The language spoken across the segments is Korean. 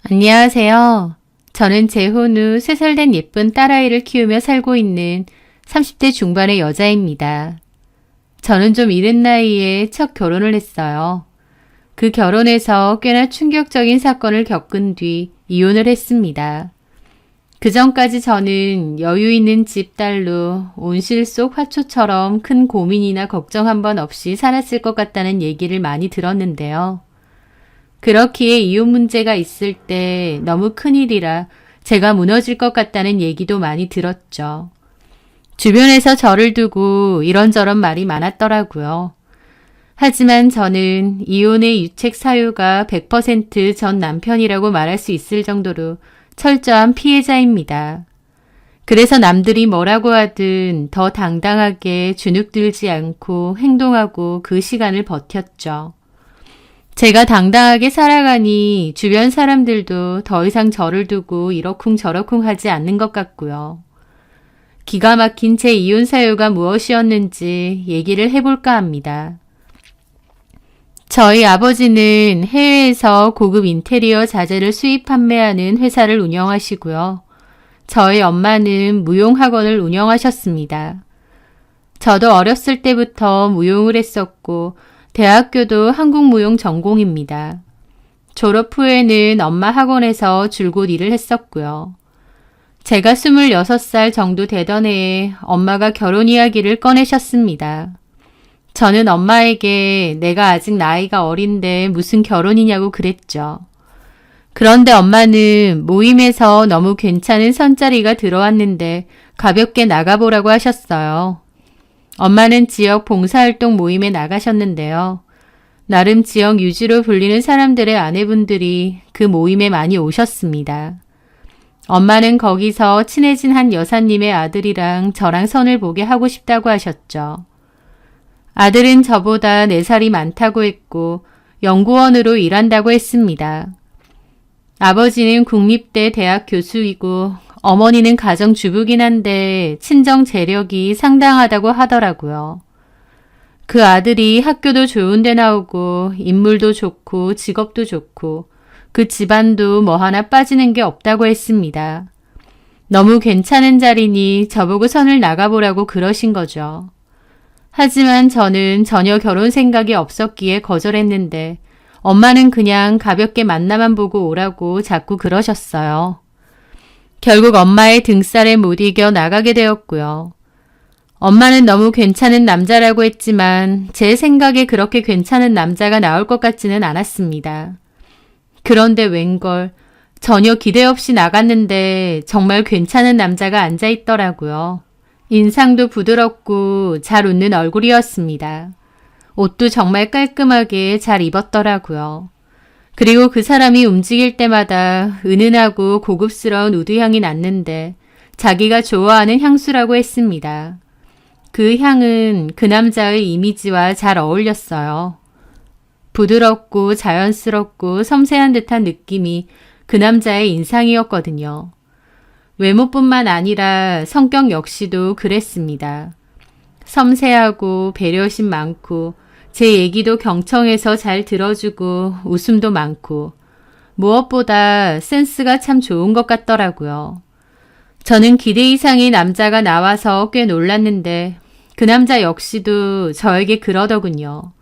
안녕하세요. 저는 재혼 후 3살 된 예쁜 딸아이를 키우며 살고 있는 30대 중반의 여자입니다. 저는 좀 이른 나이에 첫 결혼을 했어요. 그 결혼에서 꽤나 충격적인 사건을 겪은 뒤 이혼을 했습니다. 그 전까지 저는 여유 있는 집 딸로 온실 속 화초처럼 큰 고민이나 걱정 한 번 없이 살았을 것 같다는 얘기를 많이 들었는데요. 그렇기에 이혼 문제가 있을 때 너무 큰일이라 제가 무너질 것 같다는 얘기도 많이 들었죠. 주변에서 저를 두고 이런저런 말이 많았더라고요. 하지만 저는 이혼의 유책 사유가 100% 전 남편이라고 말할 수 있을 정도로 철저한 피해자입니다. 그래서 남들이 뭐라고 하든 더 당당하게 주눅들지 않고 행동하고 그 시간을 버텼죠. 제가 당당하게 살아가니 주변 사람들도 더 이상 저를 두고 이러쿵저러쿵 하지 않는 것 같고요. 기가 막힌 제 이혼 사유가 무엇이었는지 얘기를 해볼까 합니다. 저희 아버지는 해외에서 고급 인테리어 자재를 수입 판매하는 회사를 운영하시고요. 저희 엄마는 무용학원을 운영하셨습니다. 저도 어렸을 때부터 무용을 했었고 대학교도 한국무용 전공입니다. 졸업 후에는 엄마 학원에서 줄곧 일을 했었고요. 제가 26살 정도 되던 해에 엄마가 결혼 이야기를 꺼내셨습니다. 저는 엄마에게 내가 아직 나이가 어린데 무슨 결혼이냐고 그랬죠. 그런데 엄마는 모임에서 너무 괜찮은 선자리가 들어왔는데 가볍게 나가보라고 하셨어요. 엄마는 지역 봉사활동 모임에 나가셨는데요. 나름 지역 유지로 불리는 사람들의 아내분들이 그 모임에 많이 오셨습니다. 엄마는 거기서 친해진 한 여사님의 아들이랑 저랑 선을 보게 하고 싶다고 하셨죠. 아들은 저보다 4살이 많다고 했고 연구원으로 일한다고 했습니다. 아버지는 국립대 대학 교수이고 어머니는 가정주부긴 한데 친정 재력이 상당하다고 하더라고요. 그 아들이 학교도 좋은 데 나오고 인물도 좋고 직업도 좋고 그 집안도 뭐 하나 빠지는 게 없다고 했습니다. 너무 괜찮은 자리니 저보고 선을 나가보라고 그러신 거죠. 하지만 저는 전혀 결혼 생각이 없었기에 거절했는데 엄마는 그냥 가볍게 만나만 보고 오라고 자꾸 그러셨어요. 결국 엄마의 등살에 못 이겨 나가게 되었고요. 엄마는 너무 괜찮은 남자라고 했지만 제 생각에 그렇게 괜찮은 남자가 나올 것 같지는 않았습니다. 그런데 웬걸 전혀 기대 없이 나갔는데 정말 괜찮은 남자가 앉아 있더라고요. 인상도 부드럽고 잘 웃는 얼굴이었습니다. 옷도 정말 깔끔하게 잘 입었더라고요. 그리고 그 사람이 움직일 때마다 은은하고 고급스러운 우드향이 났는데 자기가 좋아하는 향수라고 했습니다. 그 향은 그 남자의 이미지와 잘 어울렸어요. 부드럽고 자연스럽고 섬세한 듯한 느낌이 그 남자의 인상이었거든요. 외모뿐만 아니라 성격 역시도 그랬습니다. 섬세하고 배려심 많고 제 얘기도 경청해서 잘 들어주고 웃음도 많고 무엇보다 센스가 참 좋은 것 같더라고요. 저는 기대 이상의 남자가 나와서 꽤 놀랐는데 그 남자 역시도 저에게 그러더군요.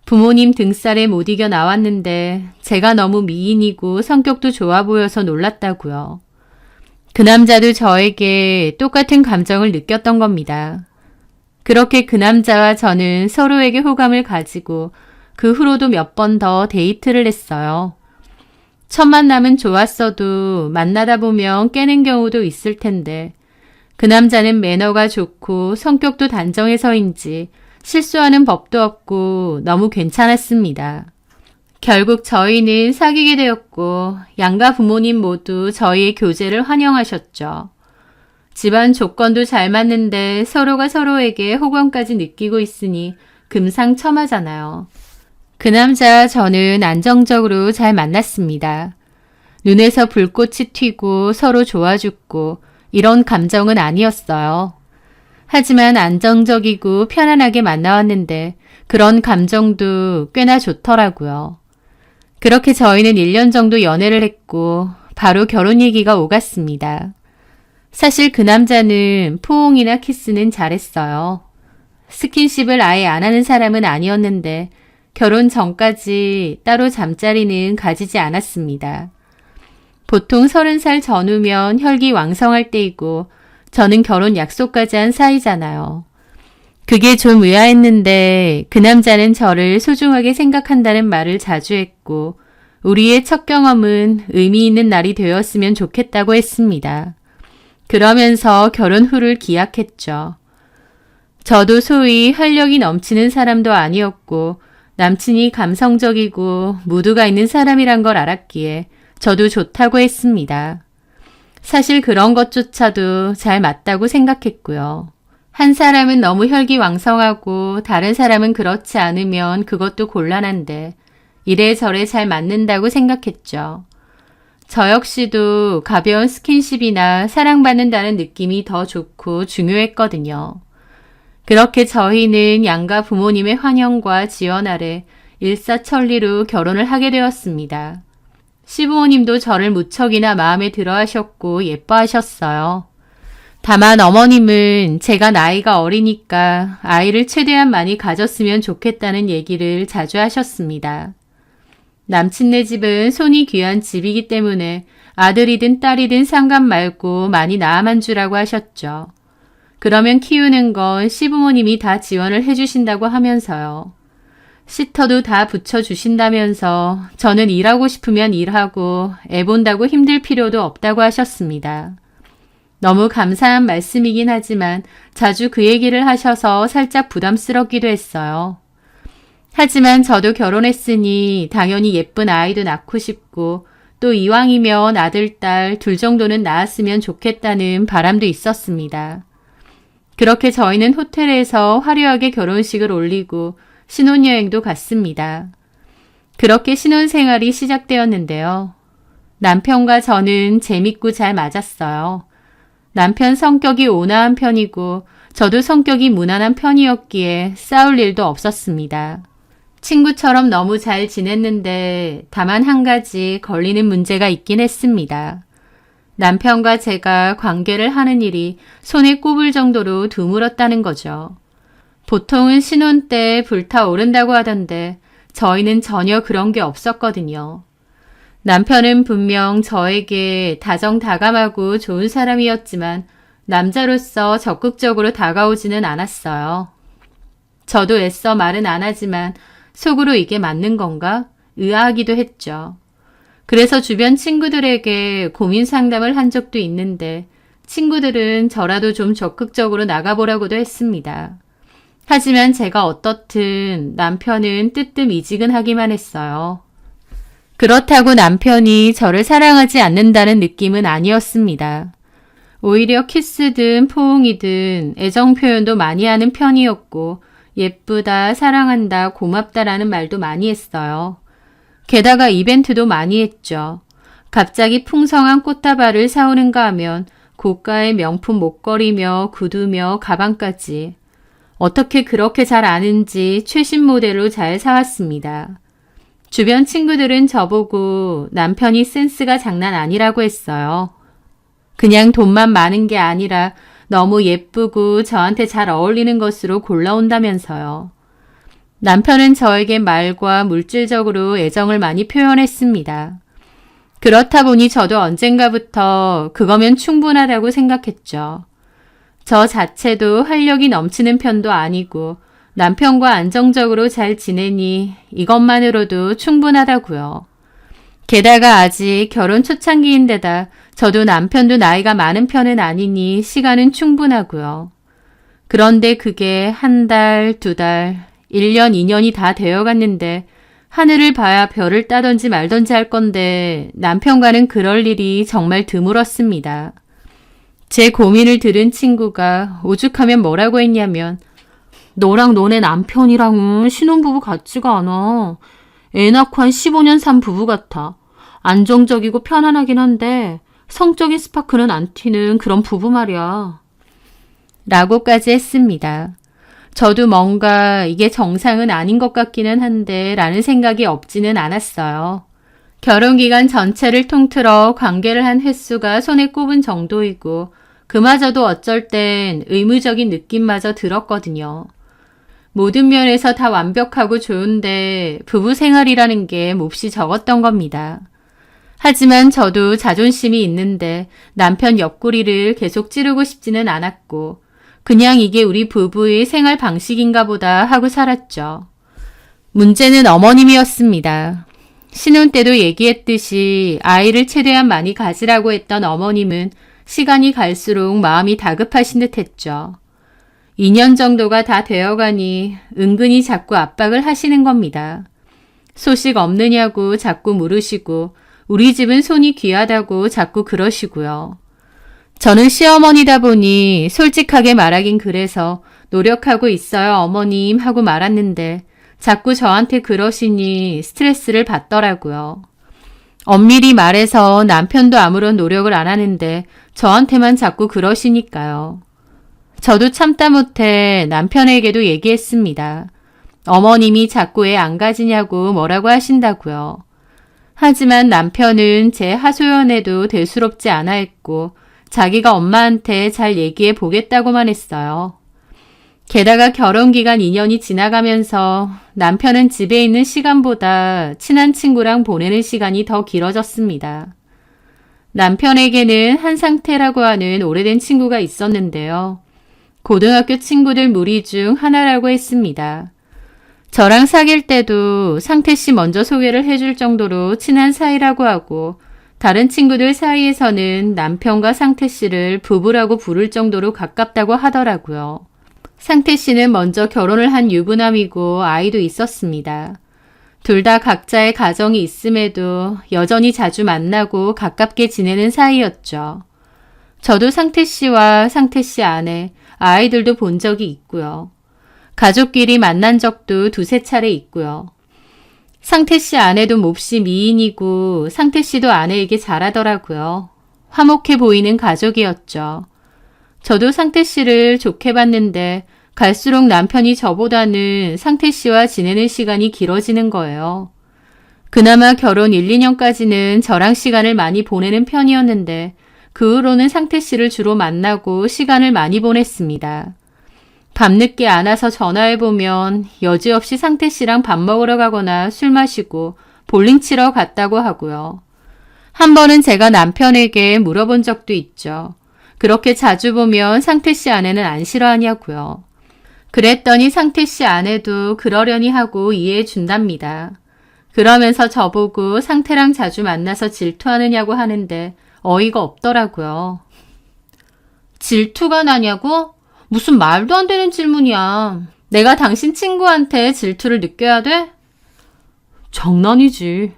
부모님 등살에 못 이겨 나왔는데 제가 너무 미인이고 성격도 좋아 보여서 놀랐다고요. 그 남자도 저에게 똑같은 감정을 느꼈던 겁니다. 그렇게 그 남자와 저는 서로에게 호감을 가지고 그 후로도 몇 번 더 데이트를 했어요. 첫 만남은 좋았어도 만나다 보면 깨는 경우도 있을 텐데 그 남자는 매너가 좋고 성격도 단정해서인지 실수하는 법도 없고 너무 괜찮았습니다. 결국 저희는 사귀게 되었고 양가 부모님 모두 저희의 교제를 환영하셨죠. 집안 조건도 잘 맞는데 서로가 서로에게 호감까지 느끼고 있으니 금상첨화잖아요. 그 남자와 저는 안정적으로 잘 만났습니다. 눈에서 불꽃이 튀고 서로 좋아 죽고 이런 감정은 아니었어요. 하지만 안정적이고 편안하게 만나왔는데 그런 감정도 꽤나 좋더라고요. 그렇게 저희는 1년 정도 연애를 했고 바로 결혼 얘기가 오갔습니다. 사실 그 남자는 포옹이나 키스는 잘했어요. 스킨십을 아예 안 하는 사람은 아니었는데 결혼 전까지 따로 잠자리는 가지지 않았습니다. 보통 30살 전후면 혈기왕성할 때이고 저는 결혼 약속까지 한 사이잖아요. 그게 좀 의아했는데 그 남자는 저를 소중하게 생각한다는 말을 자주 했고 우리의 첫 경험은 의미 있는 날이 되었으면 좋겠다고 했습니다. 그러면서 결혼 후를 기약했죠. 저도 소위 활력이 넘치는 사람도 아니었고 남친이 감성적이고 무드가 있는 사람이란 걸 알았기에 저도 좋다고 했습니다. 사실 그런 것조차도 잘 맞다고 생각했고요. 한 사람은 너무 혈기왕성하고 다른 사람은 그렇지 않으면 그것도 곤란한데 이래저래 잘 맞는다고 생각했죠. 저 역시도 가벼운 스킨십이나 사랑받는다는 느낌이 더 좋고 중요했거든요. 그렇게 저희는 양가 부모님의 환영과 지원 아래 일사천리로 결혼을 하게 되었습니다. 시부모님도 저를 무척이나 마음에 들어 하셨고 예뻐하셨어요. 다만 어머님은 제가 나이가 어리니까 아이를 최대한 많이 가졌으면 좋겠다는 얘기를 자주 하셨습니다. 남친네 집은 손이 귀한 집이기 때문에 아들이든 딸이든 상관 말고 많이 낳아만 주라고 하셨죠. 그러면 키우는 건 시부모님이 다 지원을 해주신다고 하면서요. 시터도 다 붙여주신다면서 저는 일하고 싶으면 일하고 애 본다고 힘들 필요도 없다고 하셨습니다. 너무 감사한 말씀이긴 하지만 자주 그 얘기를 하셔서 살짝 부담스럽기도 했어요. 하지만 저도 결혼했으니 당연히 예쁜 아이도 낳고 싶고 또 이왕이면 아들, 딸 둘 정도는 낳았으면 좋겠다는 바람도 있었습니다. 그렇게 저희는 호텔에서 화려하게 결혼식을 올리고 신혼여행도 갔습니다. 그렇게 신혼생활이 시작되었는데요. 남편과 저는 재밌고 잘 맞았어요. 남편 성격이 온화한 편이고 저도 성격이 무난한 편이었기에 싸울 일도 없었습니다. 친구처럼 너무 잘 지냈는데 다만 한 가지 걸리는 문제가 있긴 했습니다. 남편과 제가 관계를 하는 일이 손에 꼽을 정도로 드물었다는 거죠. 보통은 신혼 때 불타오른다고 하던데 저희는 전혀 그런 게 없었거든요. 남편은 분명 저에게 다정다감하고 좋은 사람이었지만 남자로서 적극적으로 다가오지는 않았어요. 저도 애써 말은 안 하지만 속으로 이게 맞는 건가? 의아하기도 했죠. 그래서 주변 친구들에게 고민 상담을 한 적도 있는데 친구들은 저라도 좀 적극적으로 나가보라고도 했습니다. 하지만 제가 어떻든 남편은 뜨뜻미지근하기만 했어요. 그렇다고 남편이 저를 사랑하지 않는다는 느낌은 아니었습니다. 오히려 키스든 포옹이든 애정 표현도 많이 하는 편이었고 예쁘다, 사랑한다, 고맙다라는 말도 많이 했어요. 게다가 이벤트도 많이 했죠. 갑자기 풍성한 꽃다발을 사오는가 하면 고가의 명품 목걸이며 구두며 가방까지. 어떻게 그렇게 잘 아는지 최신 모델로 잘 사왔습니다. 주변 친구들은 저보고 남편이 센스가 장난 아니라고 했어요. 그냥 돈만 많은 게 아니라 너무 예쁘고 저한테 잘 어울리는 것으로 골라온다면서요. 남편은 저에게 말과 물질적으로 애정을 많이 표현했습니다. 그렇다 보니 저도 언젠가부터 그거면 충분하다고 생각했죠. 저 자체도 활력이 넘치는 편도 아니고 남편과 안정적으로 잘 지내니 이것만으로도 충분하다고요. 게다가 아직 결혼 초창기인데다 저도 남편도 나이가 많은 편은 아니니 시간은 충분하고요. 그런데 그게 한 달, 2달, 1년, 2년이 다 되어갔는데 하늘을 봐야 별을 따던지 말던지 할 건데 남편과는 그럴 일이 정말 드물었습니다. 제 고민을 들은 친구가 오죽하면 뭐라고 했냐면 너랑 너네 남편이랑은 신혼부부 같지가 않아. 애 낳고 한 15년 산 부부 같아. 안정적이고 편안하긴 한데 성적인 스파크는 안 튀는 그런 부부 말이야. 라고까지 했습니다. 저도 뭔가 이게 정상은 아닌 것 같기는 한데 라는 생각이 없지는 않았어요. 결혼기간 전체를 통틀어 관계를 한 횟수가 손에 꼽은 정도이고 그마저도 어쩔 땐 의무적인 느낌마저 들었거든요. 모든 면에서 다 완벽하고 좋은데 부부 생활이라는 게 몹시 적었던 겁니다. 하지만 저도 자존심이 있는데 남편 옆구리를 계속 찌르고 싶지는 않았고 그냥 이게 우리 부부의 생활 방식인가 보다 하고 살았죠. 문제는 어머님이었습니다. 신혼 때도 얘기했듯이 아이를 최대한 많이 가지라고 했던 어머님은 시간이 갈수록 마음이 다급하신 듯 했죠. 2년 정도가 다 되어가니 은근히 자꾸 압박을 하시는 겁니다. 소식 없느냐고 자꾸 물으시고 우리 집은 손이 귀하다고 자꾸 그러시고요. 저는 시어머니다 보니 솔직하게 말하긴 그래서 노력하고 있어요 어머님 하고 말았는데 자꾸 저한테 그러시니 스트레스를 받더라고요. 엄밀히 말해서 남편도 아무런 노력을 안 하는데 저한테만 자꾸 그러시니까요. 저도 참다 못해 남편에게도 얘기했습니다. 어머님이 자꾸 애 안 가지냐고 뭐라고 하신다고요. 하지만 남편은 제 하소연에도 대수롭지 않아 했고 자기가 엄마한테 잘 얘기해 보겠다고만 했어요. 게다가 결혼기간 2년이 지나가면서 남편은 집에 있는 시간보다 친한 친구랑 보내는 시간이 더 길어졌습니다. 남편에게는 한상태라고 하는 오래된 친구가 있었는데요. 고등학교 친구들 무리 중 하나라고 했습니다. 저랑 사귈 때도 상태씨 먼저 소개를 해줄 정도로 친한 사이라고 하고 다른 친구들 사이에서는 남편과 상태씨를 부부라고 부를 정도로 가깝다고 하더라고요. 상태씨는 먼저 결혼을 한 유부남이고 아이도 있었습니다. 둘 다 각자의 가정이 있음에도 여전히 자주 만나고 가깝게 지내는 사이였죠. 저도 상태씨와 상태씨 아내, 아이들도 본 적이 있고요. 가족끼리 만난 적도 두세 차례 있고요. 상태씨 아내도 몹시 미인이고 상태씨도 아내에게 잘하더라고요. 화목해 보이는 가족이었죠. 저도 상태씨를 좋게 봤는데 갈수록 남편이 저보다는 상태씨와 지내는 시간이 길어지는 거예요. 그나마 결혼 1, 2년까지는 저랑 시간을 많이 보내는 편이었는데 그 후로는 상태씨를 주로 만나고 시간을 많이 보냈습니다. 밤늦게 안 와서 전화해보면 여지없이 상태씨랑 밥 먹으러 가거나 술 마시고 볼링 치러 갔다고 하고요. 한 번은 제가 남편에게 물어본 적도 있죠. 그렇게 자주 보면 상태씨 아내는 안 싫어하냐고요. 그랬더니 상태씨 아내도 그러려니 하고 이해해 준답니다. 그러면서 저보고 상태랑 자주 만나서 질투하느냐고 하는데 어이가 없더라고요. 질투가 나냐고? 무슨 말도 안 되는 질문이야. 내가 당신 친구한테 질투를 느껴야 돼? 장난이지.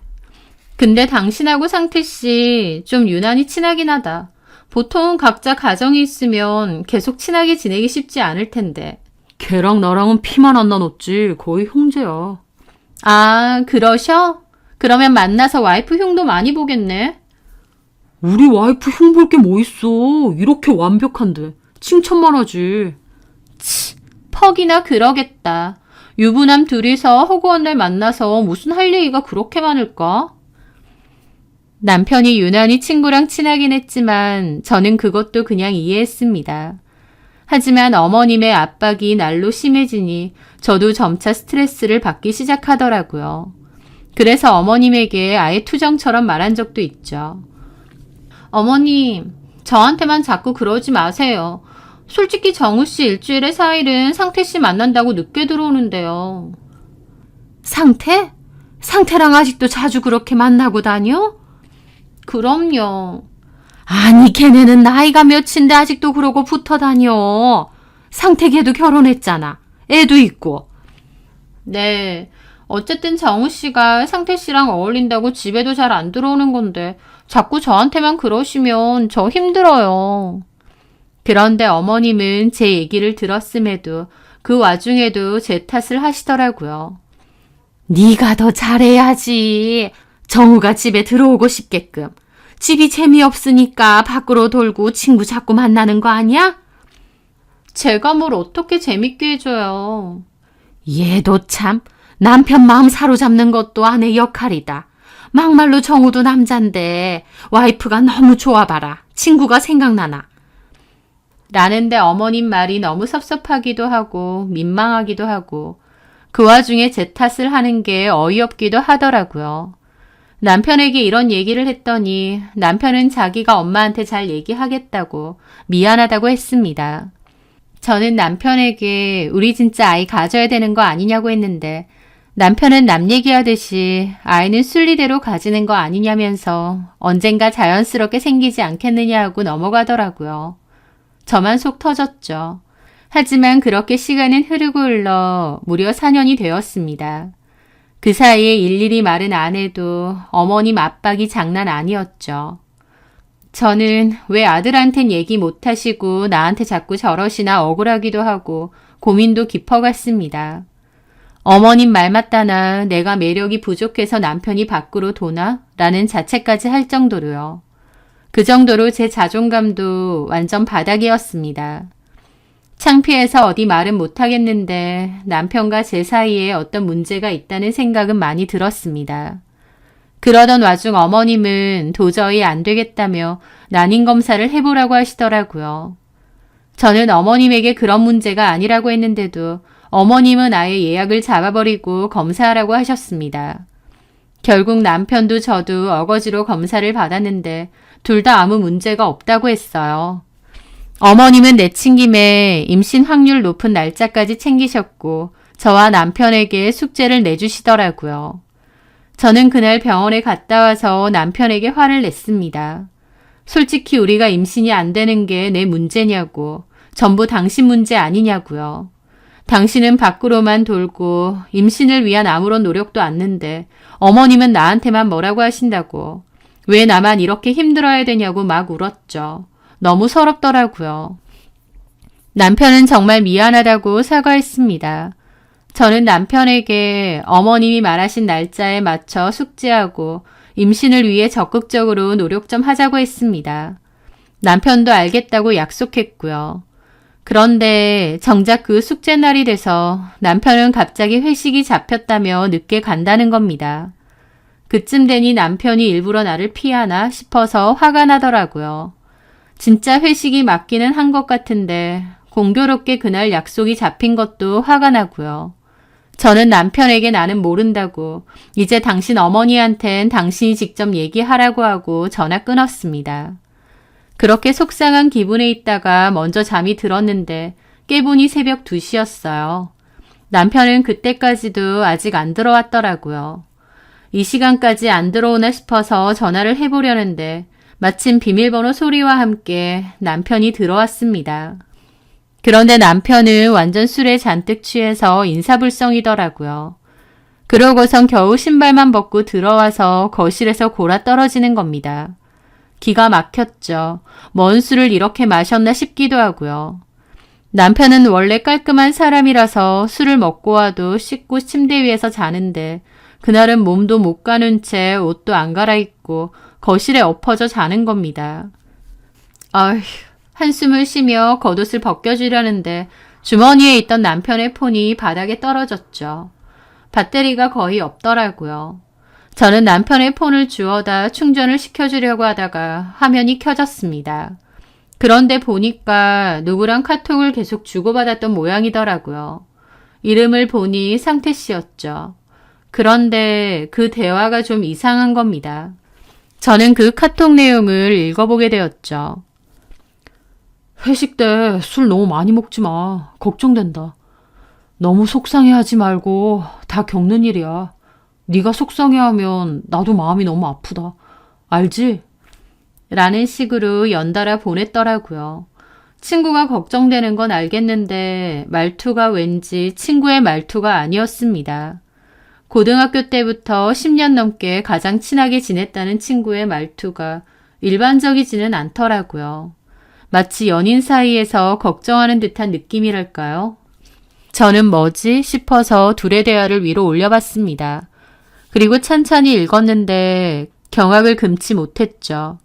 근데 당신하고 상태씨 좀 유난히 친하긴 하다. 보통 각자 가정이 있으면 계속 친하게 지내기 쉽지 않을 텐데. 걔랑 나랑은 피만 안 나눴지. 거의 형제야. 아, 그러셔? 그러면 만나서 와이프 흉도 많이 보겠네. 우리 와이프 흉 볼 게 뭐 있어. 이렇게 완벽한데. 칭찬만 하지. 치, 퍽이나 그러겠다. 유부남 둘이서 허구한 날 만나서 무슨 할 얘기가 그렇게 많을까? 남편이 유난히 친구랑 친하긴 했지만 저는 그것도 그냥 이해했습니다. 하지만 어머님의 압박이 날로 심해지니 저도 점차 스트레스를 받기 시작하더라고요. 그래서 어머님에게 아예 투정처럼 말한 적도 있죠. 어머님, 저한테만 자꾸 그러지 마세요. 솔직히 정우씨 일주일에 4일은 상태씨 만난다고 늦게 들어오는데요. 상태? 상태랑 아직도 자주 그렇게 만나고 다녀? 그럼요. 아니 걔네는 나이가 몇인데 아직도 그러고 붙어 다녀. 상태 걔도 결혼했잖아. 애도 있고. 네. 어쨌든 정우씨가 상태씨랑 어울린다고 집에도 잘 안 들어오는 건데 자꾸 저한테만 그러시면 저 힘들어요. 그런데 어머님은 제 얘기를 들었음에도 그 와중에도 제 탓을 하시더라고요. 네가 더 잘해야지. 정우가 집에 들어오고 싶게끔. 집이 재미없으니까 밖으로 돌고 친구 자꾸 만나는 거 아니야? 제가 뭘 어떻게 재밌게 해줘요. 얘도 참 남편 마음 사로잡는 것도 아내 역할이다. 막말로 정우도 남잔데 와이프가 너무 좋아봐라. 친구가 생각나나. 라는데 어머님 말이 너무 섭섭하기도 하고 민망하기도 하고 그 와중에 제 탓을 하는 게 어이없기도 하더라고요. 남편에게 이런 얘기를 했더니 남편은 자기가 엄마한테 잘 얘기하겠다고 미안하다고 했습니다. 저는 남편에게 우리 진짜 아이 가져야 되는 거 아니냐고 했는데 남편은 남 얘기하듯이 아이는 순리대로 가지는 거 아니냐면서 언젠가 자연스럽게 생기지 않겠느냐 하고 넘어가더라고요. 저만 속 터졌죠. 하지만 그렇게 시간은 흐르고 흘러 무려 4년이 되었습니다. 그 사이에 일일이 말은 안 해도 어머님 압박이 장난 아니었죠. 저는 왜 아들한텐 얘기 못하시고 나한테 자꾸 저러시나 억울하기도 하고 고민도 깊어갔습니다. 어머님 말 맞다나 내가 매력이 부족해서 남편이 밖으로 도나? 라는 자책까지 할 정도로요. 그 정도로 제 자존감도 완전 바닥이었습니다. 창피해서 어디 말은 못하겠는데 남편과 제 사이에 어떤 문제가 있다는 생각은 많이 들었습니다. 그러던 와중 어머님은 도저히 안 되겠다며 난임 검사를 해보라고 하시더라고요. 저는 어머님에게 그런 문제가 아니라고 했는데도 어머님은 아예 예약을 잡아버리고 검사하라고 하셨습니다. 결국 남편도 저도 어거지로 검사를 받았는데 둘 다 아무 문제가 없다고 했어요. 어머님은 내친 김에 임신 확률 높은 날짜까지 챙기셨고 저와 남편에게 숙제를 내주시더라고요. 저는 그날 병원에 갔다 와서 남편에게 화를 냈습니다. 솔직히 우리가 임신이 안 되는 게 내 문제냐고, 전부 당신 문제 아니냐고요. 당신은 밖으로만 돌고 임신을 위한 아무런 노력도 않는데 어머님은 나한테만 뭐라고 하신다고, 왜 나만 이렇게 힘들어야 되냐고 막 울었죠. 너무 서럽더라고요. 남편은 정말 미안하다고 사과했습니다. 저는 남편에게 어머님이 말하신 날짜에 맞춰 숙제하고 임신을 위해 적극적으로 노력 좀 하자고 했습니다. 남편도 알겠다고 약속했고요. 그런데 정작 그 숙제 날이 돼서 남편은 갑자기 회식이 잡혔다며 늦게 간다는 겁니다. 그쯤 되니 남편이 일부러 나를 피하나 싶어서 화가 나더라고요. 진짜 회식이 맞기는 한 것 같은데 공교롭게 그날 약속이 잡힌 것도 화가 나고요. 저는 남편에게 나는 모른다고, 이제 당신 어머니한텐 당신이 직접 얘기하라고 하고 전화 끊었습니다. 그렇게 속상한 기분에 있다가 먼저 잠이 들었는데 깨보니 새벽 2시였어요. 남편은 그때까지도 아직 안 들어왔더라고요. 이 시간까지 안 들어오나 싶어서 전화를 해보려는데 마침 비밀번호 소리와 함께 남편이 들어왔습니다. 그런데 남편은 완전 술에 잔뜩 취해서 인사불성이더라고요. 그러고선 겨우 신발만 벗고 들어와서 거실에서 골아 떨어지는 겁니다. 기가 막혔죠. 뭔 술을 이렇게 마셨나 싶기도 하고요. 남편은 원래 깔끔한 사람이라서 술을 먹고 와도 씻고 침대 위에서 자는데 그날은 몸도 못 가는 채 옷도 안 갈아입고 거실에 엎어져 자는 겁니다. 아휴, 한숨을 쉬며 겉옷을 벗겨주려는데 주머니에 있던 남편의 폰이 바닥에 떨어졌죠. 배터리가 거의 없더라고요. 저는 남편의 폰을 주워다 충전을 시켜주려고 하다가 화면이 켜졌습니다. 그런데 보니까 누구랑 카톡을 계속 주고받았던 모양이더라고요. 이름을 보니 상태 씨였죠. 그런데 그 대화가 좀 이상한 겁니다. 저는 그 카톡 내용을 읽어보게 되었죠. 회식 때 술 너무 많이 먹지 마. 걱정된다. 너무 속상해하지 말고 다 겪는 일이야. 네가 속상해하면 나도 마음이 너무 아프다. 알지? 라는 식으로 연달아 보냈더라고요. 친구가 걱정되는 건 알겠는데 말투가 왠지 친구의 말투가 아니었습니다. 고등학교 때부터 10년 넘게 가장 친하게 지냈다는 친구의 말투가 일반적이지는 않더라고요. 마치 연인 사이에서 걱정하는 듯한 느낌이랄까요? 저는 뭐지 싶어서 둘의 대화를 위로 올려봤습니다. 그리고 천천히 읽었는데 경악을 금치 못했죠.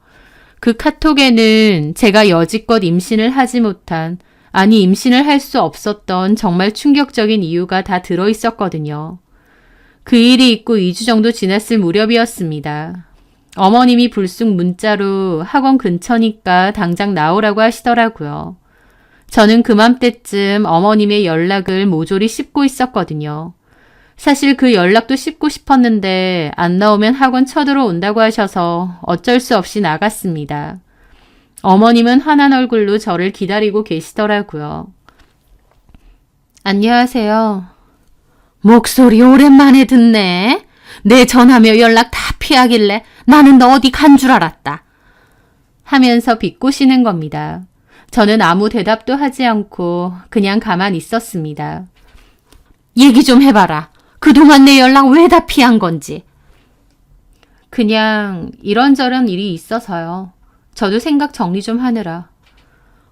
그 카톡에는 제가 여지껏 임신을 하지 못한, 아니 임신을 할 수 없었던 정말 충격적인 이유가 다 들어있었거든요. 그 일이 있고 2주 정도 지났을 무렵이었습니다. 어머님이 불쑥 문자로 학원 근처니까 당장 나오라고 하시더라고요. 저는 그맘때쯤 어머님의 연락을 모조리 씹고 있었거든요. 사실 그 연락도 씹고 싶었는데 안 나오면 학원 쳐들어온다고 하셔서 어쩔 수 없이 나갔습니다. 어머님은 환한 얼굴로 저를 기다리고 계시더라고요. 안녕하세요. 목소리 오랜만에 듣네. 내 전화며 연락 다 피하길래 나는 너 어디 간 줄 알았다. 하면서 비꼬시는 겁니다. 저는 아무 대답도 하지 않고 그냥 가만히 있었습니다. 얘기 좀 해봐라. 그동안 내 연락 왜 다 피한 건지. 그냥 이런저런 일이 있어서요. 저도 생각 정리 좀 하느라.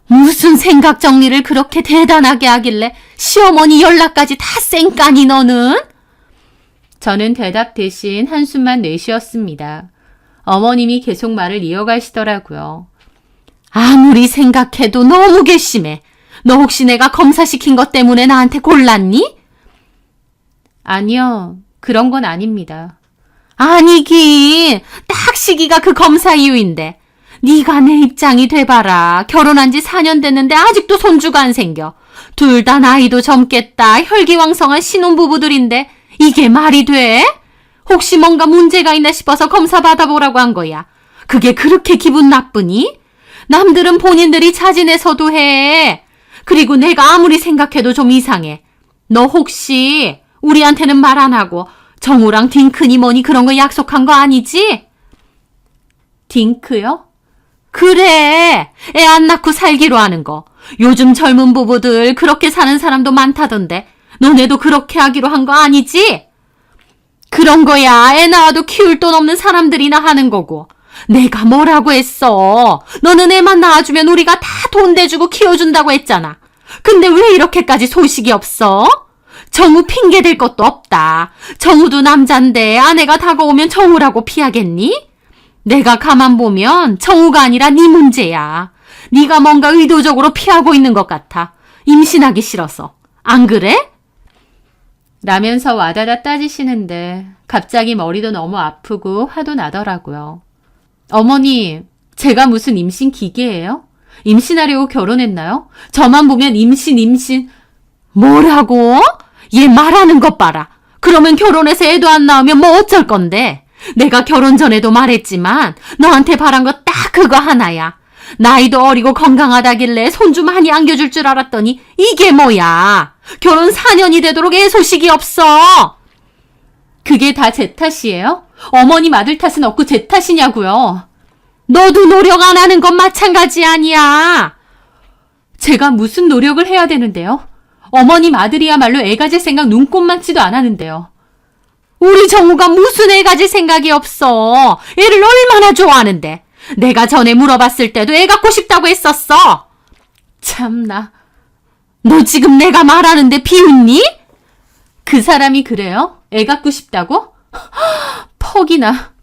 무슨 생각 정리를 그렇게 대단하게 하길래 시어머니 연락까지 다 쌩까니 너는? 저는 대답 대신 한숨만 내쉬었습니다. 어머님이 계속 말을 이어가시더라고요. 아무리 생각해도 너무 괘씸해. 너 혹시 내가 검사시킨 것 때문에 나한테 골랐니? 아니요. 그런 건 아닙니다. 아니긴. 딱 시기가 그 검사 이유인데. 네가 내 입장이 돼봐라. 결혼한 지 4년 됐는데 아직도 손주가 안 생겨. 둘 다 나이도 젊겠다. 혈기왕성한 신혼부부들인데 이게 말이 돼? 혹시 뭔가 문제가 있나 싶어서 검사 받아보라고 한 거야. 그게 그렇게 기분 나쁘니? 남들은 본인들이 자진해서도 해. 그리고 내가 아무리 생각해도 좀 이상해. 너 혹시 우리한테는 말 안 하고 정우랑 딩크니 뭐니 그런 거 약속한 거 아니지? 딩크요? 그래. 애 안 낳고 살기로 하는 거. 요즘 젊은 부부들 그렇게 사는 사람도 많다던데 너네도 그렇게 하기로 한 거 아니지? 그런 거야. 애 낳아도 키울 돈 없는 사람들이나 하는 거고. 내가 뭐라고 했어. 너는 애만 낳아주면 우리가 다 돈 대주고 키워준다고 했잖아. 근데 왜 이렇게까지 소식이 없어? 정우 핑계 댈 것도 없다. 정우도 남잔데 아내가 다가오면 정우라고 피하겠니? 내가 가만 보면 정우가 아니라 네 문제야. 네가 뭔가 의도적으로 피하고 있는 것 같아. 임신하기 싫어서. 안 그래? 라면서 와다다 따지시는데 갑자기 머리도 너무 아프고 화도 나더라고요. 어머니, 제가 무슨 임신 기계예요? 임신하려고 결혼했나요? 저만 보면 임신. 뭐라고? 얘 말하는 것 봐라. 그러면 결혼해서 애도 안 나오면 뭐 어쩔 건데? 내가 결혼 전에도 말했지만 너한테 바란 거 딱 그거 하나야. 나이도 어리고 건강하다길래 손주 많이 안겨줄 줄 알았더니 이게 뭐야. 결혼 4년이 되도록 애 소식이 없어. 그게 다 제 탓이에요? 어머님 아들 탓은 없고 제 탓이냐고요. 너도 노력 안 하는 건 마찬가지 아니야. 제가 무슨 노력을 해야 되는데요? 어머님 아들이야말로 애 가질 생각 눈꼽만치도 안 하는데요. 우리 정우가 무슨 애 가질 생각이 없어. 애를 얼마나 좋아하는데. 내가 전에 물어봤을 때도 애 갖고 싶다고 했었어. 참나. 너 지금 내가 말하는데 비웃니? 그 사람이 그래요? 애 갖고 싶다고? 퍽이나.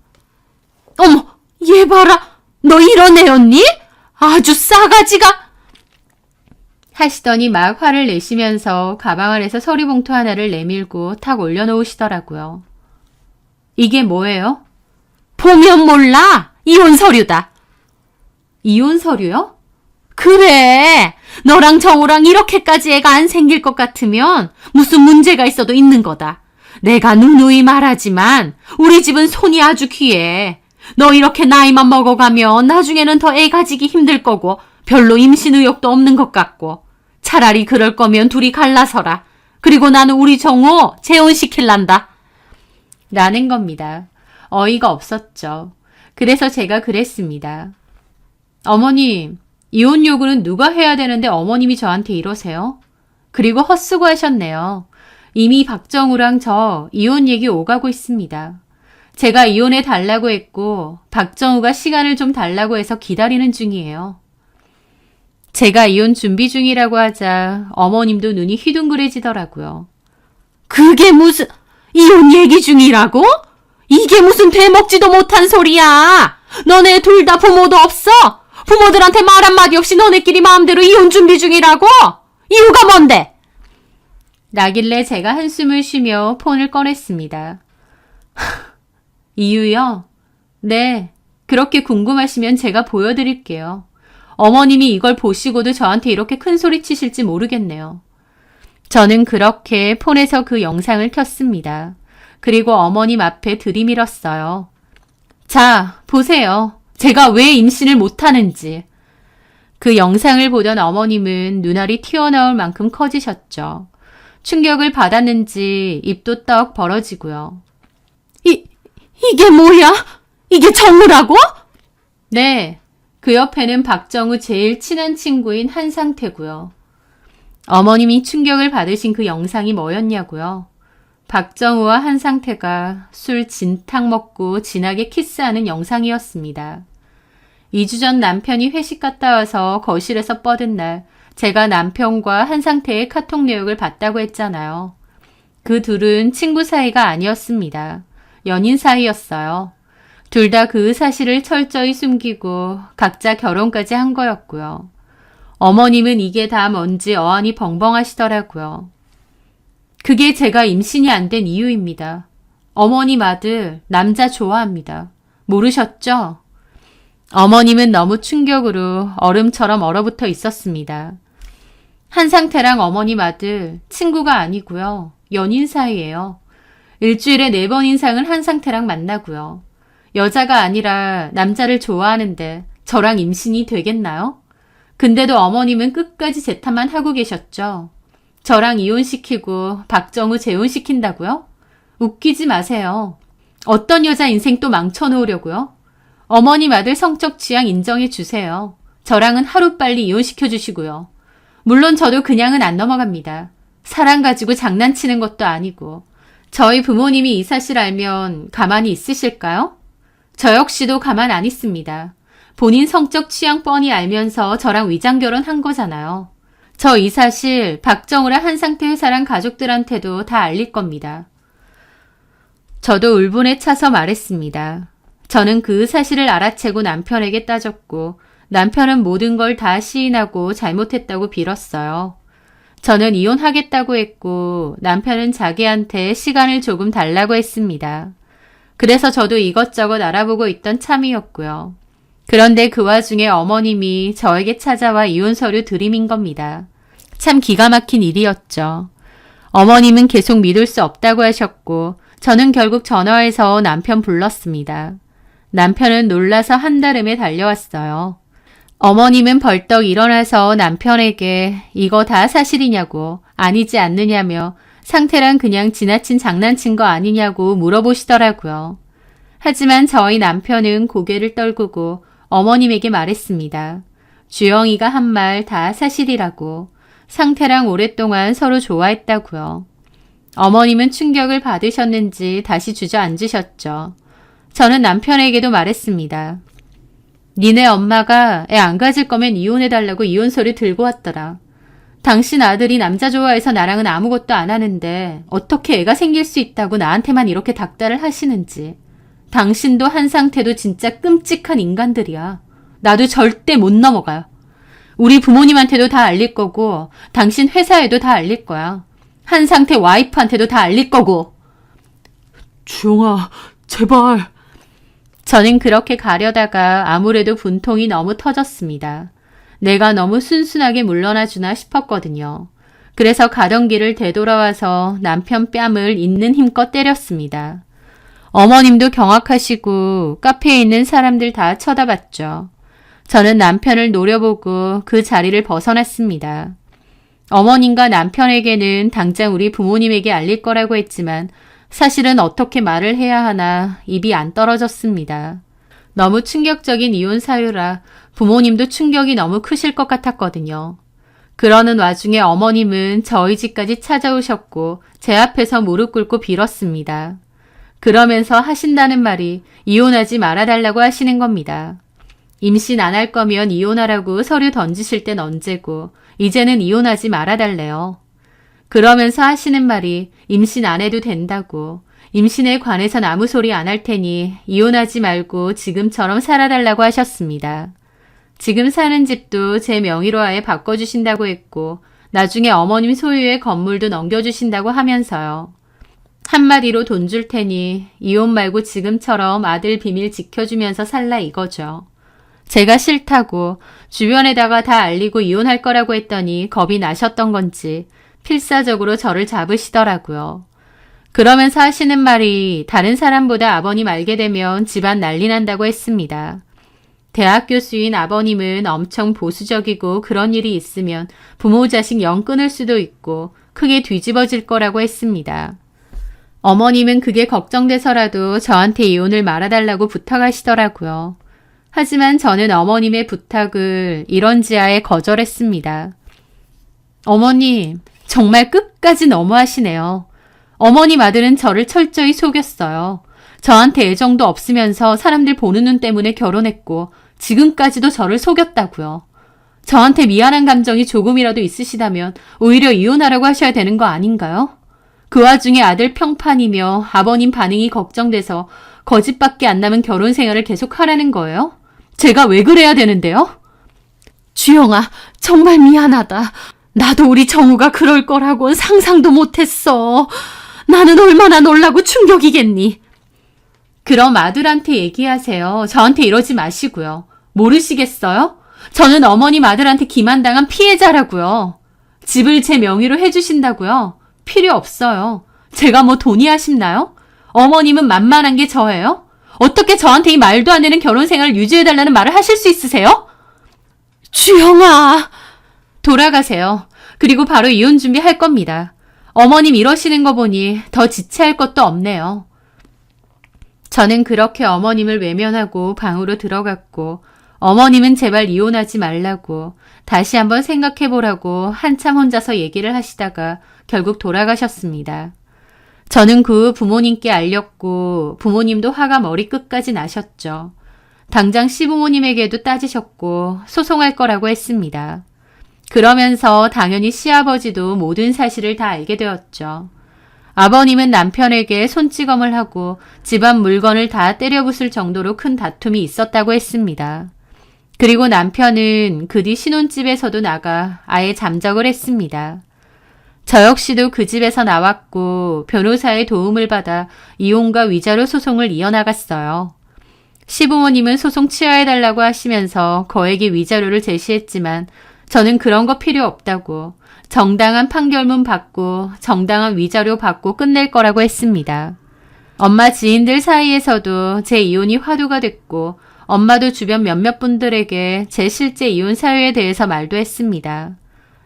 어머, 얘 봐라. 너 이런 애였니? 아주 싸가지가. 하시더니 막 화를 내시면서 가방 안에서 서류봉투 하나를 내밀고 탁 올려놓으시더라고요. 이게 뭐예요? 보면 몰라. 이혼 서류다. 이혼 서류요? 그래. 너랑 정우랑 이렇게까지 애가 안 생길 것 같으면 무슨 문제가 있어도 있는 거다. 내가 누누이 말하지만 우리 집은 손이 아주 귀해. 너 이렇게 나이만 먹어가면 나중에는 더 애 가지기 힘들 거고 별로 임신 의욕도 없는 것 같고. 차라리 그럴 거면 둘이 갈라서라. 그리고 나는 우리 정우 재혼시킬란다. 라는 겁니다. 어이가 없었죠. 그래서 제가 그랬습니다. 어머님, 이혼 요구는 누가 해야 되는데 어머님이 저한테 이러세요? 그리고 헛수고하셨네요. 이미 박정우랑 저 이혼 얘기 오가고 있습니다. 제가 이혼해 달라고 했고 박정우가 시간을 좀 달라고 해서 기다리는 중이에요. 제가 이혼 준비 중이라고 하자 어머님도 눈이 휘둥그레지더라고요. 그게 무슨 이혼 얘기 중이라고? 이게 무슨 되먹지도 못한 소리야. 너네 둘 다 부모도 없어? 부모들한테 말 한마디 없이 너네끼리 마음대로 이혼 준비 중이라고? 이유가 뭔데? 나길래 제가 한숨을 쉬며 폰을 꺼냈습니다. 이유요? 네, 그렇게 궁금하시면 제가 보여드릴게요. 어머님이 이걸 보시고도 저한테 이렇게 큰 소리 치실지 모르겠네요. 저는 그렇게 폰에서 그 영상을 켰습니다. 그리고 어머님 앞에 들이밀었어요. 자, 보세요. 제가 왜 임신을 못하는지. 그 영상을 보던 어머님은 눈알이 튀어나올 만큼 커지셨죠. 충격을 받았는지 입도 떡 벌어지고요. 이게 뭐야? 이게 정우라고? 네. 그 옆에는 박정우 제일 친한 친구인 한상태고요. 어머님이 충격을 받으신 그 영상이 뭐였냐고요? 박정우와 한상태가 술 진탕 먹고 진하게 키스하는 영상이었습니다. 2주 전 남편이 회식 갔다 와서 거실에서 뻗은 날 제가 남편과 한상태의 카톡 내역을 봤다고 했잖아요. 그 둘은 친구 사이가 아니었습니다. 연인 사이였어요. 둘 다 그 사실을 철저히 숨기고 각자 결혼까지 한 거였고요. 어머님은 이게 다 뭔지 어안이 벙벙하시더라고요. 그게 제가 임신이 안 된 이유입니다. 어머님 아들 남자 좋아합니다. 모르셨죠? 어머님은 너무 충격으로 얼음처럼 얼어붙어 있었습니다. 한상태랑 어머님 아들 친구가 아니고요. 연인 사이예요. 일주일에 4번 이상은 한상태랑 만나고요. 여자가 아니라 남자를 좋아하는데 저랑 임신이 되겠나요? 근데도 어머님은 끝까지 제 탓만 하고 계셨죠. 저랑 이혼시키고 박정우 재혼시킨다고요? 웃기지 마세요. 어떤 여자 인생 또 망쳐놓으려고요? 어머님 아들 성적 취향 인정해 주세요. 저랑은 하루빨리 이혼시켜 주시고요. 물론 저도 그냥은 안 넘어갑니다. 사랑 가지고 장난치는 것도 아니고. 저희 부모님이 이 사실 알면 가만히 있으실까요? 저 역시도 가만 안 있습니다. 본인 성적 취향 뻔히 알면서 저랑 위장 결혼한 거잖아요. 저 이 사실 박정우랑 한상태 회사랑 가족들한테도 다 알릴 겁니다. 저도 울분에 차서 말했습니다. 저는 그 사실을 알아채고 남편에게 따졌고 남편은 모든 걸 다 시인하고 잘못했다고 빌었어요. 저는 이혼하겠다고 했고 남편은 자기한테 시간을 조금 달라고 했습니다. 그래서 저도 이것저것 알아보고 있던 참이었고요. 그런데 그 와중에 어머님이 저에게 찾아와 이혼 서류 들이민 겁니다. 참 기가 막힌 일이었죠. 어머님은 계속 믿을 수 없다고 하셨고 저는 결국 전화해서 남편 불렀습니다. 남편은 놀라서 한달음에 달려왔어요. 어머님은 벌떡 일어나서 남편에게 이거 다 사실이냐고 아니지 않느냐며 상태랑 그냥 지나친 장난친 거 아니냐고 물어보시더라고요. 하지만 저희 남편은 고개를 떨구고 어머님에게 말했습니다. 주영이가 한 말 다 사실이라고. 상태랑 오랫동안 서로 좋아했다고요. 어머님은 충격을 받으셨는지 다시 주저앉으셨죠. 저는 남편에게도 말했습니다. 니네 엄마가 애 안 가질 거면 이혼해달라고 이혼서류 들고 왔더라. 당신 아들이 남자 좋아해서 나랑은 아무것도 안 하는데 어떻게 애가 생길 수 있다고 나한테만 이렇게 닥달을 하시는지. 당신도 한상태도 진짜 끔찍한 인간들이야. 나도 절대 못 넘어가요. 우리 부모님한테도 다 알릴 거고 당신 회사에도 다 알릴 거야. 한상태 와이프한테도 다 알릴 거고. 주영아, 제발. 저는 그렇게 가려다가 아무래도 분통이 너무 터졌습니다. 내가 너무 순순하게 물러나 주나 싶었거든요. 그래서 가던 길을 되돌아와서 남편 뺨을 있는 힘껏 때렸습니다. 어머님도 경악하시고 카페에 있는 사람들 다 쳐다봤죠. 저는 남편을 노려보고 그 자리를 벗어났습니다. 어머님과 남편에게는 당장 우리 부모님에게 알릴 거라고 했지만 사실은 어떻게 말을 해야 하나 입이 안 떨어졌습니다. 너무 충격적인 이혼 사유라 부모님도 충격이 너무 크실 것 같았거든요. 그러는 와중에 어머님은 저희 집까지 찾아오셨고 제 앞에서 무릎 꿇고 빌었습니다. 그러면서 하신다는 말이 이혼하지 말아달라고 하시는 겁니다. 임신 안 할 거면 이혼하라고 서류 던지실 땐 언제고 이제는 이혼하지 말아달래요. 그러면서 하시는 말이 임신 안 해도 된다고, 임신에 관해선 아무 소리 안 할 테니 이혼하지 말고 지금처럼 살아달라고 하셨습니다. 지금 사는 집도 제 명의로 아예 바꿔주신다고 했고 나중에 어머님 소유의 건물도 넘겨주신다고 하면서요. 한마디로 돈 줄 테니 이혼 말고 지금처럼 아들 비밀 지켜주면서 살라 이거죠. 제가 싫다고 주변에다가 다 알리고 이혼할 거라고 했더니 겁이 나셨던 건지 필사적으로 저를 잡으시더라고요. 그러면서 하시는 말이 다른 사람보다 아버님 알게 되면 집안 난리 난다고 했습니다. 대학 교수인 아버님은 엄청 보수적이고 그런 일이 있으면 부모 자식 영 끊을 수도 있고 크게 뒤집어질 거라고 했습니다. 어머님은 그게 걱정돼서라도 저한테 이혼을 말아달라고 부탁하시더라고요. 하지만 저는 어머님의 부탁을 이런지하에 거절했습니다. 어머님, 정말 끝까지 너무하시네요. 어머님 아들은 저를 철저히 속였어요. 저한테 애정도 없으면서 사람들 보는 눈 때문에 결혼했고 지금까지도 저를 속였다고요. 저한테 미안한 감정이 조금이라도 있으시다면 오히려 이혼하라고 하셔야 되는 거 아닌가요? 그 와중에 아들 평판이며 아버님 반응이 걱정돼서 거짓밖에 안 남은 결혼 생활을 계속 하라는 거예요? 제가 왜 그래야 되는데요? 주영아, 정말 미안하다. 나도 우리 정우가 그럴 거라고는 상상도 못했어. 나는 얼마나 놀라고 충격이겠니? 그럼 아들한테 얘기하세요. 저한테 이러지 마시고요. 모르시겠어요? 저는 어머님 아들한테 기만당한 피해자라고요. 집을 제 명의로 해주신다고요? 필요 없어요. 제가 뭐 돈이 아쉽나요? 어머님은 만만한 게 저예요? 어떻게 저한테 이 말도 안 되는 결혼 생활을 유지해달라는 말을 하실 수 있으세요? 주영아! 돌아가세요. 그리고 바로 이혼 준비할 겁니다. 어머님 이러시는 거 보니 더 지체할 것도 없네요. 저는 그렇게 어머님을 외면하고 방으로 들어갔고 어머님은 제발 이혼하지 말라고 다시 한번 생각해보라고 한참 혼자서 얘기를 하시다가 결국 돌아가셨습니다. 저는 그 후 부모님께 알렸고 부모님도 화가 머리끝까지 나셨죠. 당장 시부모님에게도 따지셨고 소송할 거라고 했습니다. 그러면서 당연히 시아버지도 모든 사실을 다 알게 되었죠. 아버님은 남편에게 손찌검을 하고 집안 물건을 다 때려 부술 정도로 큰 다툼이 있었다고 했습니다. 그리고 남편은 그 뒤 신혼집에서도 나가 아예 잠적을 했습니다. 저 역시도 그 집에서 나왔고 변호사의 도움을 받아 이혼과 위자료 소송을 이어나갔어요. 시부모님은 소송 취하해달라고 하시면서 거액의 위자료를 제시했지만 저는 그런 거 필요 없다고 정당한 판결문 받고 정당한 위자료 받고 끝낼 거라고 했습니다. 엄마 지인들 사이에서도 제 이혼이 화두가 됐고 엄마도 주변 몇몇 분들에게 제 실제 이혼 사유에 대해서 말도 했습니다.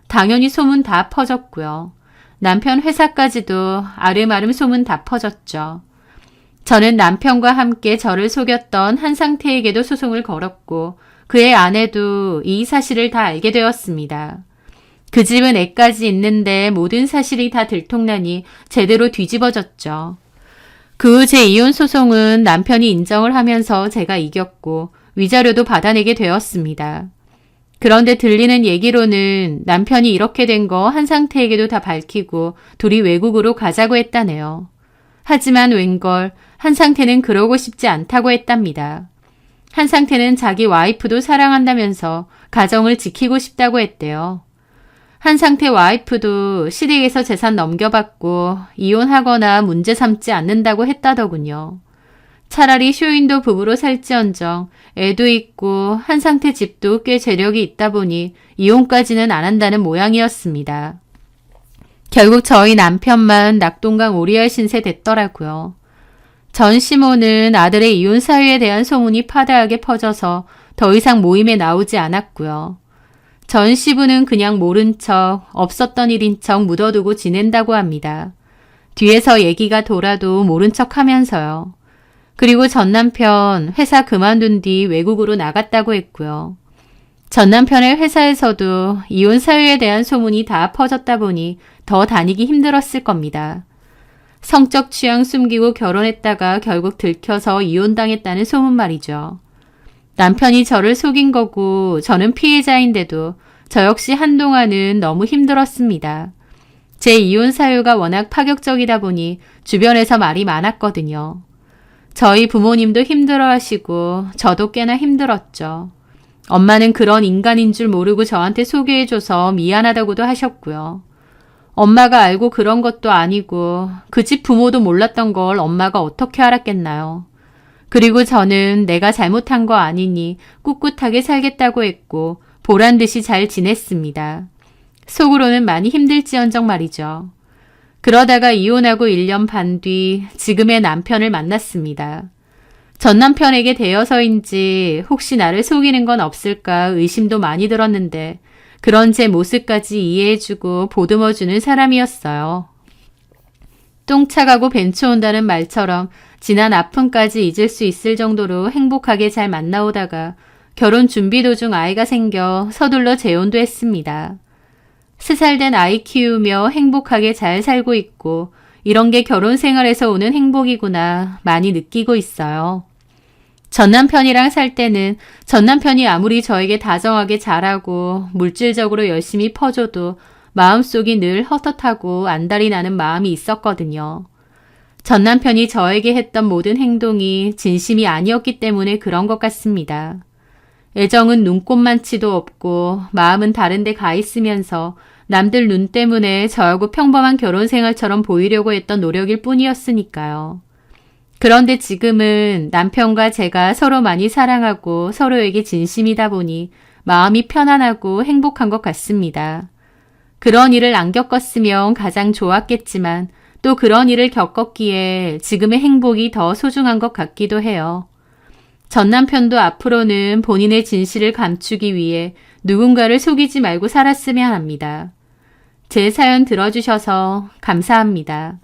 당연히 소문 다 퍼졌고요. 남편 회사까지도 아름아름 소문 다 퍼졌죠. 저는 남편과 함께 저를 속였던 한상태에게도 소송을 걸었고 그의 아내도 이 사실을 다 알게 되었습니다. 그 집은 애까지 있는데 모든 사실이 다 들통나니 제대로 뒤집어졌죠. 그 후 제 이혼 소송은 남편이 인정을 하면서 제가 이겼고 위자료도 받아내게 되었습니다. 그런데 들리는 얘기로는 남편이 이렇게 된 거 한상태에게도 다 밝히고 둘이 외국으로 가자고 했다네요. 하지만 웬걸 한상태는 그러고 싶지 않다고 했답니다. 한상태는 자기 와이프도 사랑한다면서 가정을 지키고 싶다고 했대요. 한상태 와이프도 시댁에서 재산 넘겨받고 이혼하거나 문제 삼지 않는다고 했다더군요. 차라리 쇼윈도 부부로 살지언정 애도 있고 한상태 집도 꽤 재력이 있다 보니 이혼까지는 안 한다는 모양이었습니다. 결국 저희 남편만 낙동강 오리알 신세 됐더라고요. 전 시모는 아들의 이혼 사유에 대한 소문이 파다하게 퍼져서 더 이상 모임에 나오지 않았고요. 전 시부는 그냥 모른 척 없었던 일인 척 묻어두고 지낸다고 합니다. 뒤에서 얘기가 돌아도 모른 척 하면서요. 그리고 전 남편 회사 그만둔 뒤 외국으로 나갔다고 했고요. 전 남편의 회사에서도 이혼 사유에 대한 소문이 다 퍼졌다 보니 더 다니기 힘들었을 겁니다. 성적 취향 숨기고 결혼했다가 결국 들켜서 이혼당했다는 소문 말이죠. 남편이 저를 속인 거고 저는 피해자인데도 저 역시 한동안은 너무 힘들었습니다. 제 이혼 사유가 워낙 파격적이다 보니 주변에서 말이 많았거든요. 저희 부모님도 힘들어하시고 저도 꽤나 힘들었죠. 엄마는 그런 인간인 줄 모르고 저한테 소개해줘서 미안하다고도 하셨고요. 엄마가 알고 그런 것도 아니고 그 집 부모도 몰랐던 걸 엄마가 어떻게 알았겠나요. 그리고 저는 내가 잘못한 거 아니니 꿋꿋하게 살겠다고 했고 보란 듯이 잘 지냈습니다. 속으로는 많이 힘들지언정 말이죠. 그러다가 이혼하고 1년 반 뒤 지금의 남편을 만났습니다. 전 남편에게 대여서인지 혹시 나를 속이는 건 없을까 의심도 많이 들었는데 그런 제 모습까지 이해해주고 보듬어주는 사람이었어요. 똥 차가고 벤츠 온다는 말처럼 지난 아픔까지 잊을 수 있을 정도로 행복하게 잘 만나오다가 결혼 준비 도중 아이가 생겨 서둘러 재혼도 했습니다. 3살 된 아이 키우며 행복하게 잘 살고 있고 이런 게 결혼 생활에서 오는 행복이구나 많이 느끼고 있어요. 전 남편이랑 살 때는 전 남편이 아무리 저에게 다정하게 잘하고 물질적으로 열심히 퍼줘도 마음속이 늘 헛헛하고 안달이 나는 마음이 있었거든요. 전 남편이 저에게 했던 모든 행동이 진심이 아니었기 때문에 그런 것 같습니다. 애정은 눈꼽만치도 없고 마음은 다른 데 가 있으면서 남들 눈 때문에 저하고 평범한 결혼 생활처럼 보이려고 했던 노력일 뿐이었으니까요. 그런데 지금은 남편과 제가 서로 많이 사랑하고 서로에게 진심이다 보니 마음이 편안하고 행복한 것 같습니다. 그런 일을 안 겪었으면 가장 좋았겠지만 또 그런 일을 겪었기에 지금의 행복이 더 소중한 것 같기도 해요. 전 남편도 앞으로는 본인의 진실을 감추기 위해 누군가를 속이지 말고 살았으면 합니다. 제 사연 들어주셔서 감사합니다.